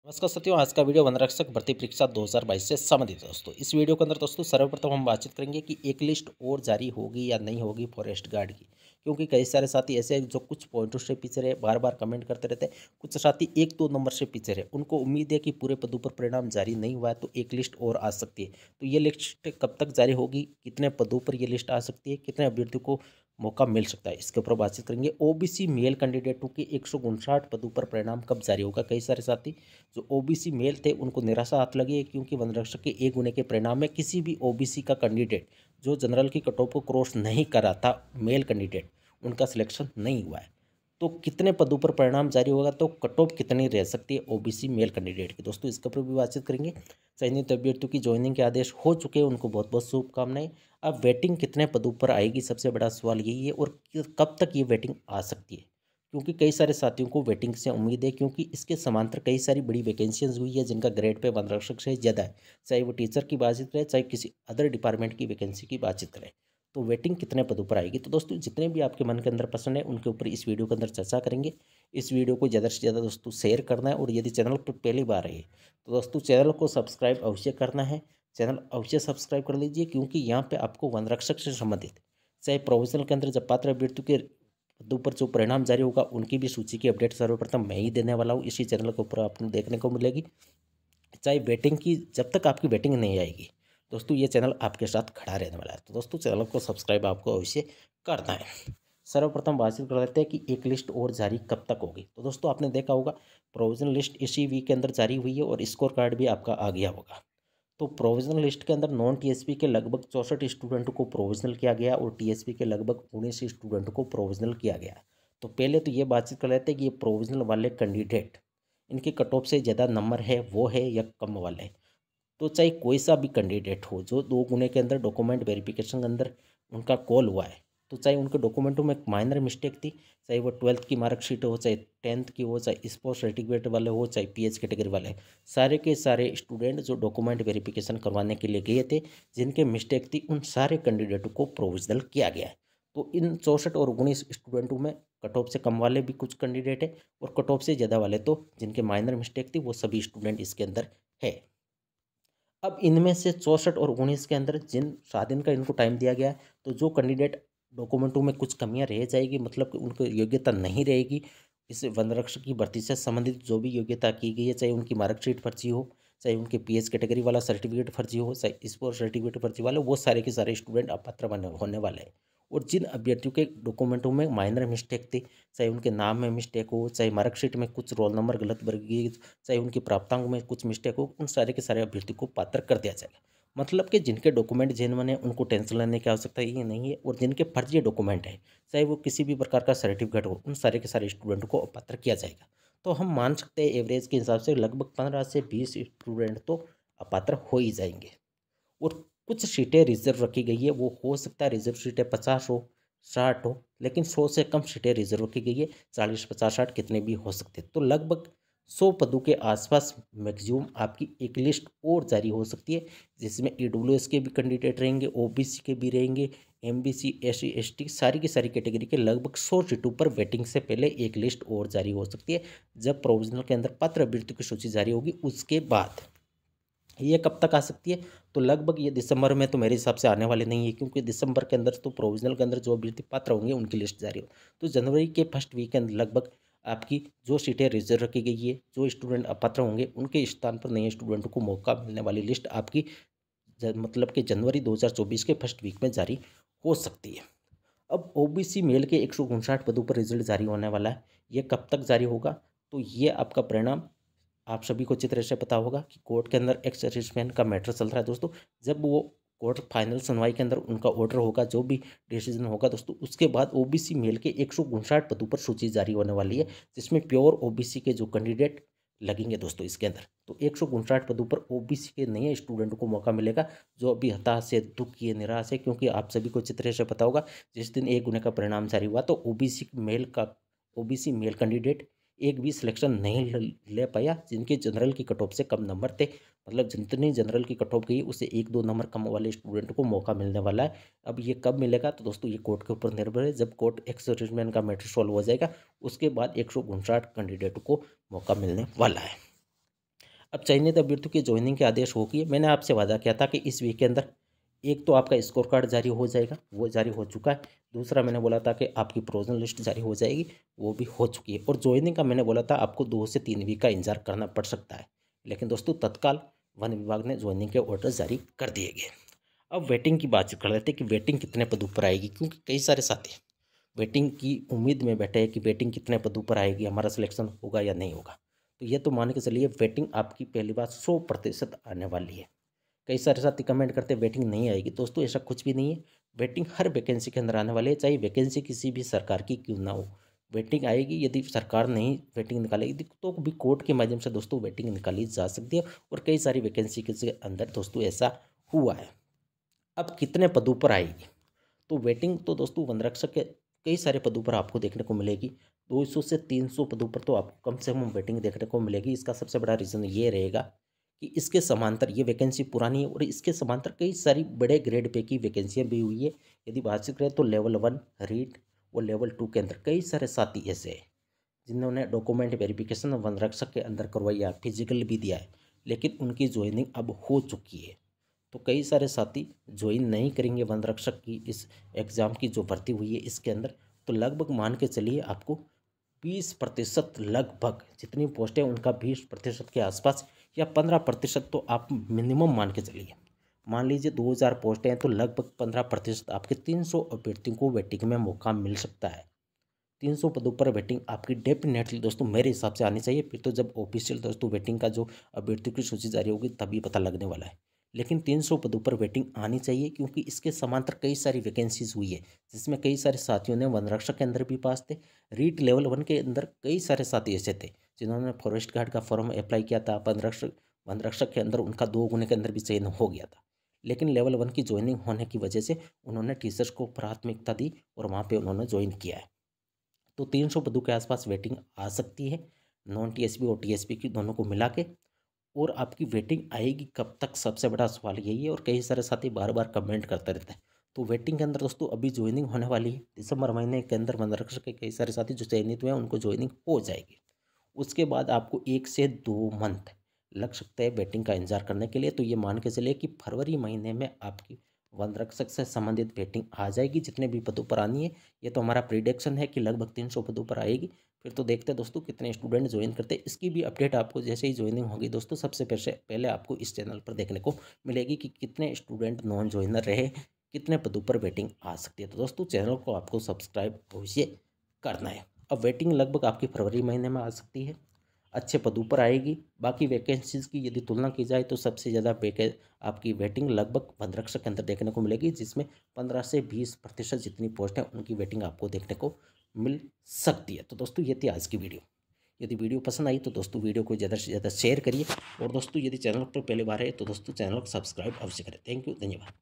नमस्कार साथियों, आज का वीडियो वन रक्षक भर्ती परीक्षा 2022 से संबंधित है दोस्तों। इस वीडियो के अंदर दोस्तों सर्वप्रथम हम बातचीत करेंगे कि एक लिस्ट और जारी होगी या नहीं होगी फॉरेस्ट गार्ड की, क्योंकि कई सारे साथी ऐसे हैं जो कुछ पॉइंटों से पीछे रहे, बार बार कमेंट करते रहते हैं। कुछ साथी एक दो नंबर से पीछे रहे, उनको उम्मीद है कि पूरे पदों पर परिणाम जारी नहीं हुआ है तो एक लिस्ट और आ सकती है। तो ये लिस्ट कब तक जारी होगी, कितने पदों पर ये लिस्ट आ सकती है, कितने अभ्यर्थियों को मौका मिल सकता है, इसके ऊपर बातचीत करेंगे। ओबीसी मेल कैंडिडेटों के 159 पदों पर परिणाम कब जारी होगा। कई सारे साथी जो ओबीसी मेल थे उनको निराशा हाथ लगी है, क्योंकि वन रक्षक के एक होने के परिणाम में किसी भी ओबीसी का कैंडिडेट जो जनरल की कट ऑफ को क्रॉस नहीं करा था, मेल कैंडिडेट, उनका सिलेक्शन नहीं हुआ है। तो कितने पदों पर परिणाम जारी होगा, तो कट ऑफ कितनी रह सकती है ओबीसी मेल कैंडिडेट की, दोस्तों इसके ऊपर भी बातचीत करेंगे। चयनित अभ्यर्थियों की ज्वाइनिंग के आदेश हो चुके हैं, उनको बहुत बहुत शुभकामनाएं। अब वेटिंग कितने पदों पर आएगी, सबसे बड़ा सवाल यही है, और कब तक ये वेटिंग आ सकती है, क्योंकि कई सारे साथियों को वेटिंग से उम्मीद है, क्योंकि इसके समांतर कई सारी बड़ी वैकेंसीज हुई है जिनका ग्रेड पे वन रक्षक से ज़्यादा है। चाहे वो टीचर की बातचीत रहे, चाहे किसी अदर डिपार्टमेंट की वैकेंसी की बातचीत करें, तो वेटिंग कितने पदों पर आएगी। तो दोस्तों जितने भी आपके मन के अंदर पसंद है उनके ऊपर इस वीडियो के अंदर चर्चा करेंगे। इस वीडियो को ज़्यादा से ज़्यादा दोस्तों शेयर करना है, और यदि चैनल पर पहली बार है तो दोस्तों चैनल को सब्सक्राइब अवश्य करना है। चैनल अवश्य सब्सक्राइब कर लीजिए, क्योंकि यहाँ पे आपको वन रक्षक से संबंधित, चाहे प्रोविजनल के अंदर जब पात्र अभ्यर्थियों के पदों पर जो परिणाम जारी होगा उनकी भी सूची की अपडेट सर्वप्रथम मैं ही देने वाला हूँ, इसी चैनल के ऊपर आपको देखने को मिलेगी। चाहे वेटिंग की, जब तक आपकी वेटिंग नहीं आएगी दोस्तों ये चैनल आपके साथ खड़ा रहने वाला है। तो दोस्तों चैनल को सब्सक्राइब आपको अवश्य करना है। सर्वप्रथम बातचीत कर लेते हैं कि एक लिस्ट और जारी कब तक होगी। तो दोस्तों आपने देखा होगा प्रोविजनल लिस्ट इसी वीक के अंदर जारी हुई है, और स्कोर कार्ड भी आपका आ गया होगा। तो प्रोविजनल लिस्ट के अंदर नॉन टीएसपी के लगभग 64 स्टूडेंट को प्रोविजनल किया गया, और टीएसपी के लगभग 19 स्टूडेंट को प्रोविजनल किया गया। तो पहले तो ये बातचीत कर लेते हैं कि ये प्रोविजनल वाले कैंडिडेट, इनके कट ऑफ से ज़्यादा नंबर है वो है या कम वाले। तो चाहे कोई सा भी कैंडिडेट हो जो 2 गुने के अंदर डॉक्यूमेंट वेरिफिकेशन के अंदर उनका कॉल हुआ है, तो चाहे उनके डॉक्यूमेंटों में माइनर मिस्टेक थी, चाहे वो 12th की मार्कशीट हो, चाहे 10th की हो, चाहे स्पोर्ट्स सर्टिफिकेट वाले हो, चाहे पीएच कैटेगरी वाले, सारे के सारे स्टूडेंट जो डॉक्यूमेंट वेरिफिकेशन करवाने के लिए गए थे, जिनके मिस्टेक थी, उन सारे कैंडिडेटों को प्रोविजनल किया गया है। तो इन 64 और 19 स्टूडेंटों में कट ऑफ से कम वाले भी कुछ कैंडिडेट है, और कट ऑफ से ज़्यादा वाले तो जिनके माइनर मिस्टेक थी वो सभी स्टूडेंट इसके अंदर है। अब इनमें से 64 और 19 के अंदर जिन 7 दिन का इनको टाइम दिया गया है, तो जो कैंडिडेट डॉक्यूमेंटों में कुछ कमियां रह जाएगी, मतलब कि उनको योग्यता नहीं रहेगी, इस वन रक्षक की भर्ती से संबंधित जो भी योग्यता की गई है, चाहे उनकी मार्कशीट फर्जी हो, चाहे उनके पीएच कैटेगरी वाला सर्टिफिकेट फर्जी हो, चाहे स्पोर्ट्स सर्टिफिकेट फर्जी वाला, वो सारे के सारे स्टूडेंट अपात्र होने वाले हैं। और जिन अभ्यर्थियों के डॉक्यूमेंटों में माइनर मिस्टेक थी, चाहे उनके नाम में मिस्टेक हो, चाहे मार्कशीट में कुछ रोल नंबर गलत वर्गीकृत, चाहे उनकी प्राप्तांक में कुछ मिस्टेक हो, उन सारे के सारे अभ्यर्थी को पात्र कर दिया जाएगा। मतलब कि जिनके डॉक्यूमेंट जेन्युइन है उनको टेंशन लेने की आवश्यकता ही नहीं है, और जिनके फर्जी डॉक्यूमेंट है, चाहे वो किसी भी प्रकार का सर्टिफिकेट हो, उन सारे के सारे स्टूडेंट को अपात्र किया जाएगा। तो हम मान सकते हैं एवरेज के हिसाब से लगभग 15 से 20 स्टूडेंट तो अपात्र हो ही जाएंगे। और कुछ सीटें रिजर्व रखी गई है, वो हो सकता है रिजर्व सीटें 50 हो, 60 हो, लेकिन 100 से कम सीटें रिजर्व रखी गई है। 40, 50, 60 कितने भी हो सकते हैं। तो लगभग 100 पदों के आसपास मैक्सिमम आपकी एक लिस्ट और जारी हो सकती है, जिसमें ईडब्ल्यूएस के भी कैंडिडेट रहेंगे, ओबीसी के भी रहेंगे, एमबीसी, एससी, एसटी, सारी की सारी कैटेगरी के लगभग 100 सीटों पर वेटिंग से पहले एक लिस्ट और जारी हो सकती है। जब प्रोविजनल के अंदर पात्र अभ्यर्थियों की सूची जारी होगी उसके बाद ये कब तक आ सकती है, तो लगभग ये दिसंबर में तो मेरे हिसाब से आने वाले नहीं है, क्योंकि दिसंबर के अंदर तो प्रोविजनल के अंदर जो अभ्यर्थी पात्र होंगे उनकी लिस्ट जारी हो। तो जनवरी के फर्स्ट वीक के अंदर लगभग आपकी जो सीटें रिजर्व रखी गई है, जो स्टूडेंट अपात्र होंगे उनके स्थान पर नए स्टूडेंटों को मौका मिलने वाली लिस्ट आपकी मतलब कि जनवरी 2024 के फर्स्ट वीक में जारी हो सकती है। अब ओबीसी मेल के 159 पदों पर रिजल्ट जारी होने वाला है। ये कब तक जारी होगा, तो ये आपका परिणाम आप सभी को अच्छी तरह से पता होगा कि कोर्ट के अंदर एक्स सर्विसमैन का मैटर चल रहा है दोस्तों। जब वो कोर्ट फाइनल सुनवाई के अंदर उनका ऑर्डर होगा, जो भी डिसीजन होगा दोस्तों, उसके बाद ओबीसी मेल के 159 पदों पर सूची जारी होने वाली है, जिसमें प्योर ओबीसी के जो कैंडिडेट लगेंगे दोस्तों इसके अंदर। तो 159 पदों पर ओबीसी के नए स्टूडेंट को मौका मिलेगा, जो अभी हताश है, दुखी है, निराश है, क्योंकि आप सभी को अच्छी तरह से पता होगा जिस दिन एक गुने का परिणाम जारी हुआ तो ओबीसी मेल कैंडिडेट एक भी सिलेक्शन नहीं ले पाया, जिनके जनरल की कट ऑफ से कम नंबर थे। मतलब जितनी जनरल की कट ऑफ गई उससे 1-2 नंबर कम वाले स्टूडेंट को मौका मिलने वाला है। अब ये कब मिलेगा, तो दोस्तों ये कोर्ट के ऊपर निर्भर है। जब कोर्ट एक्स सर्विसमैन का मैटर सॉल्व हो जाएगा उसके बाद 159 कैंडिडेट को मौका मिलने वाला है। अब चयनित अभ्यर्थियों की ज्वाइनिंग के आदेश होगी। मैंने आपसे वादा किया था कि इस वीक के अंदर एक तो आपका स्कोर कार्ड जारी हो जाएगा, वो जारी हो चुका है। दूसरा मैंने बोला था कि आपकी प्रोविजनल लिस्ट जारी हो जाएगी, वो भी हो चुकी है। और ज्वाइनिंग का मैंने बोला था आपको 2 से 3 वीक का इंतजार करना पड़ सकता है, लेकिन दोस्तों तत्काल वन विभाग ने ज्वाइनिंग के ऑर्डर जारी कर दिए गए। अब वेटिंग की बात कर लेते हैं कि वेटिंग कितने पदों पर आएगी, क्योंकि कई सारे साथी वेटिंग की उम्मीद में बैठे हैं कि वेटिंग कितने पदों पर आएगी, हमारा सिलेक्शन होगा या नहीं होगा। तो ये तो मान के चलिए वेटिंग आपकी पहली बात 100% आने वाली है। कई सारे साथी कमेंट करते हैं वेटिंग नहीं आएगी। दोस्तों ऐसा कुछ भी नहीं है, वेटिंग हर वैकेंसी के अंदर आने वाली है, चाहे वैकेंसी किसी भी सरकार की क्यों ना हो। वेटिंग आएगी, यदि सरकार नहीं वेटिंग निकालेगी तो भी कोर्ट के माध्यम से दोस्तों वेटिंग निकाली जा सकती है। और कई सारी वैकेंसी के अंदर दोस्तों ऐसा हुआ है। अब कितने पदों पर आएगी, तो वेटिंग तो दोस्तों वन रक्षक के कई सारे पदों पर आपको देखने को मिलेगी। 200 से 300 पदों पर तो आपको कम से कम वेटिंग देखने को मिलेगी। इसका सबसे बड़ा रीज़न ये रहेगा कि इसके समांतर ये वैकेंसी पुरानी है और इसके समांतर कई सारी बड़े ग्रेड पे की वैकेंसियाँ भी हुई है। यदि बात करें तो लेवल 1 रीट और लेवल 2 के अंदर कई सारे साथी ऐसे हैं जिन्होंने डॉक्यूमेंट वेरिफिकेशन वन रक्षक के अंदर करवाई है, फिजिकल भी दिया है, लेकिन उनकी ज्वाइनिंग अब हो चुकी है। तो कई सारे साथी ज्वाइन नहीं करेंगे वन रक्षक की इस एग्ज़ाम की जो भर्ती हुई है इसके अंदर। तो लगभग मान के चलिए आपको 20% लगभग जितनी पोस्टें उनका 20% के आसपास या 15% तो आप मिनिमम मान के चलिए। मान लीजिए 2000 पोस्टें हैं तो लगभग 15% आपके 300 अभ्यर्थियों को वेटिंग में मौका मिल सकता है। 300 पदों पर वेटिंग आपकी डेफिनेटली दोस्तों मेरे हिसाब से आनी चाहिए। फिर तो जब ऑफिशियल दोस्तों वेटिंग का जो अभ्यर्थियों की सूची जारी होगी तभी पता लगने वाला है, लेकिन 300 पदों पर वेटिंग आनी चाहिए क्योंकि इसके समांतर कई सारी वैकेंसीज हुई है जिसमें कई सारे साथियों ने वन रक्षक के अंदर भी पास थे। रीट लेवल 1 के अंदर कई सारे साथी ऐसे थे जिन्होंने फॉरेस्ट गार्ड का फॉर्म अप्लाई किया था। वन रक्षक के अंदर उनका 2 गुने के अंदर भी चयन हो गया था, लेकिन लेवल 1 की ज्वाइनिंग होने की वजह से उन्होंने टीचर्स को प्राथमिकता दी और वहाँ पर उन्होंने ज्वाइन किया है। तो 300 पदों के आसपास वेटिंग आ सकती है, नॉन टीएसपी और टीएसपी की दोनों को मिला के। और आपकी वेटिंग आएगी कब तक, सबसे बड़ा सवाल यही है। और कई सारे साथी बार बार कमेंट करते रहते हैं। तो वेटिंग के अंदर दोस्तों अभी ज्वाइनिंग होने वाली है दिसंबर महीने के अंदर। वन रक्षक के कई सारे साथी जो चयनित हुए हैं उनको ज्वाइनिंग हो जाएगी। उसके बाद आपको 1 से 2 मंथ लग सकते हैं वेटिंग का इंतजार करने के लिए। तो ये मान के चलिए कि फरवरी महीने में आपकी वन रक्षक से संबंधित वेटिंग आ जाएगी जितने भी पदों पर आनी है। ये तो हमारा प्रिडिक्शन है कि लगभग 300 पदों पर आएगी। फिर तो देखते हैं दोस्तों कितने स्टूडेंट ज्वाइन करते हैं। इसकी भी अपडेट आपको जैसे ही ज्वाइनिंग होगी दोस्तों सबसे पहले आपको इस चैनल पर देखने को मिलेगी कि कितने स्टूडेंट नॉन ज्वाइनर रहे, कितने पदों पर वेटिंग आ सकती है। तो दोस्तों चैनल को आपको सब्सक्राइब अवश्य करना है। अब वेटिंग लगभग आपकी फरवरी महीने में आ सकती है, अच्छे पदों पर आएगी। बाकी वैकेंसीज की यदि तुलना की जाए तो सबसे ज़्यादा आपकी वेटिंग लगभग वन रक्षक के अंदर देखने को मिलेगी, जिसमें 15 से 20% जितनी पोस्ट है उनकी वेटिंग आपको देखने को मिल सकती है। तो दोस्तों ये थी आज की वीडियो। यदि वीडियो पसंद आई तो दोस्तों वीडियो को ज़्यादा से ज़्यादा शेयर करिए। और दोस्तों यदि चैनल पर पहली बार है तो दोस्तों चैनल को सब्सक्राइब अवश्य करें। थैंक यू, धन्यवाद।